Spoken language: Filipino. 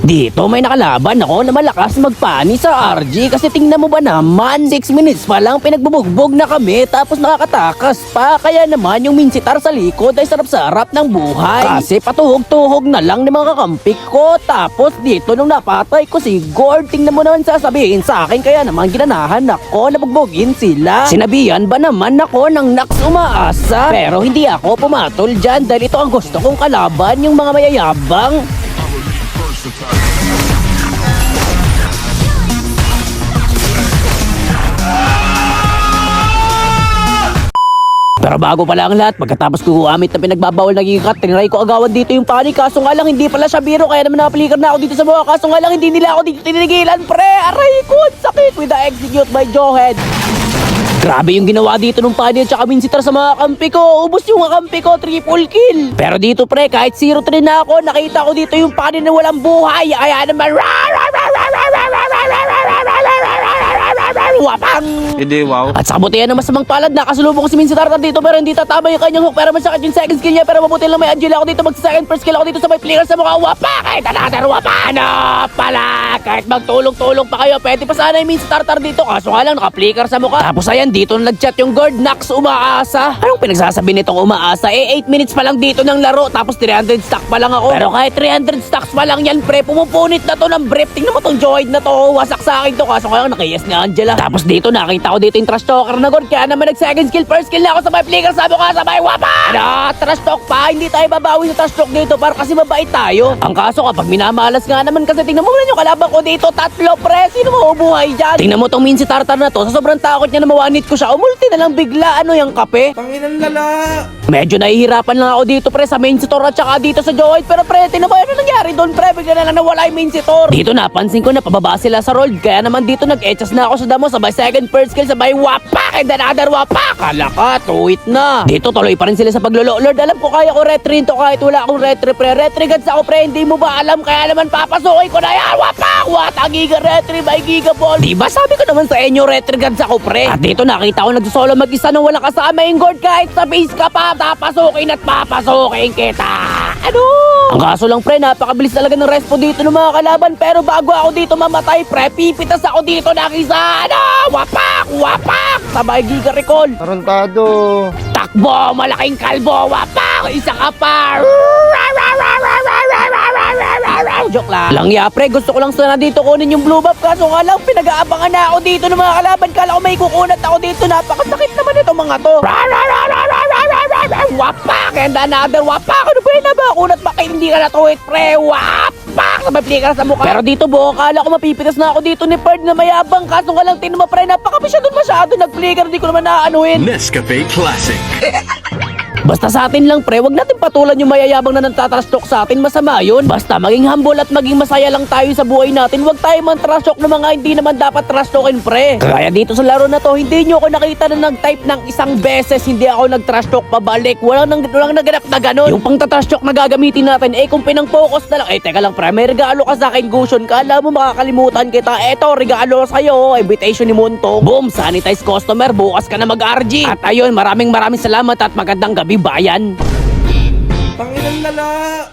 Dito may nakalaban ako na malakas magpani sa RG kasi tingnan mo ba naman 6 minutes pa lang pinagbubugbog na kami tapos nakakatakas pa. Kaya naman yung minsitar sa likod ay sarap-sarap ng buhay kasi patuhog-tuhog na lang ng mga kakampi ko. Tapos dito nung napatay ko si Gord, tingnan mo naman sasabihin sa akin kaya naman ginanahan ako na bugbogin sila. Sinabihan ba naman ako ng Nax umaasa pero hindi ako pumatol dyan dahil ito ang gusto kong kalaban, yung mga mayayabang. Pero bago pala ang lahat, pagkatapos ko gumamit na pinagbabawal na gigat, tinry ko agawan dito yung panic. Kaso nga lang hindi pala siya biro, kaya naman napalikan na ako dito sa mga. Kaso nga lang hindi nila ako dito tinigilan, pre. Aray ko, sakit with the execute by Joehead. Grabe yung ginawa dito ng pani at saka minsitar sa mga kampi ko. Ubus yung mga kampi ko, triple kill. Pero dito pre, kahit 0-3 na ako, nakita ko dito yung pani na walang buhay. Kaya naman, wapang! Hindi, wow. At sa kabutihan ng masamang palad, nakasulubong ko si Mincy Tartar dito pero hindi tatama yung kanyang hook. Pero masakit yung second skill niya. Pero mabuti lang may Angela ako dito. Mag-second first skill ako dito sa may flicker sa mukha. Wapa! Kahit another wapa! Ano pala? Kahit magtulong-tulong pa kayo, pwede pa sana yung Mincy Tartar dito. Kaso nga lang, naka-flicker sa mukha. Tapos ayan, dito na nag-chat yung guard. Nax umaasa. Anong pinagsasabi nitong umaasa? 8 minutes pa lang dito ng laro. Tapos 300 stack pa lang ako. Pero kahit 300 stacks pa lang yan, pre, pumupunit na to ng brief. Tingnan mo tong Joyd na to. Wasak sa akin to. Kaso nga lang, nakiyas ni Angela. Tapos dito nakita ko dito yung trash talker na god. Kaya naman nag second skill, first skill na ako sa may flicker sa mukha sa may wapa. Ano? Trash talk pa. Hindi tayo babawi sa trash talk dito para kasi mabait tayo. Ang kaso kapag minamalas nga naman kasi tingnan mo na yung kalaban ko dito. Tatlo pre. Sino mabubuhay dyan? Tingnan mo tong Mincy Tartar na to. Sa sobrang takot niya na mawanit ko siya. Umulti na lang bigla. Ano yung kape? Tanginan lala. Medyo nahihirapan lang ako dito pre sa main store at saka dito sa Joyd. Pero pre, tingnan mo ano nangyari doon pre. Bigla na lang nawala yung main store. Dito napansin ko na pababa sila sa roll. Kaya naman dito nag-etchas na ako sa damo. Sabay second first skill sabay wapak and another wapak. Kala ka, tuwit na. Dito tuloy pa rin sila sa paglolo. Lord, alam ko kaya ko retry to kahit wala akong retry pre. Retry gads ako pre. Hindi mo ba alam? Kaya naman papasukin ko na yan. Wapak! Wata giga retry by giga ball. Diba sabi ko naman sa inyo retry gads ako pre. At dito nakita ko nagsosolo mag-isa nang walang kasama yung guard. Kahit sa base ka pa, papasukin at papasukin kita. Ano? Ang kaso lang pre, napakabilis talaga ng respo dito ng mga kalaban. Pero bago ako dito mamatay pre, pipitas ako dito na kisa. Ano? Wapak! Wapak! Sabay giga recall. Tarantado. Takbo! Malaking kalbo! Wapak! Isa ka pa! Joke lang ya pre, gusto ko lang sana dito kunin yung blue buff. Kaso nga lang, pinag-aabangan na ako dito ng mga kalaban. Kala ko may kukunat ako dito. Napakasakit naman itong mga to. Wapak! And another wapak! Ano ba yun na ba? Kunat ba kayo hindi ka natuwit pre? Wapak! Sabay flicker sa mukha. Pero dito bo, kala ko mapipitas na ako dito ni Perd na mayabang. Kaso nga lang, tinuma pre, napakabis siya dun masyado. Nag-flicker, di ko naman naaanuhin. Nescafe Classic. Basta sa atin lang pre, wag natin patulan yung mayayabang na nagtatrastok sa atin, masama yun. Basta maging humble at maging masaya lang tayo sa buhay natin. Wag tayo man trastok ng mga hindi naman dapat trastokin pre. Kaya dito sa laro na to, hindi nyo ako nakita na nag-type ng isang beses hindi ako nag-trastok pabalik. Walang naganap na ganun. Yung pang trastok na gagamitin natin, kung pinang-focus na lang, teka lang pre, may regalo ka sa akin Gusion. Kala mo makakalimutan kita. Eto, regalo sa'yo, invitation ni Monto. Boom, sanitize customer, bukas ka na mag-RG. At ayun, maraming salamat at magandang gabi bayan. Tanginan lala.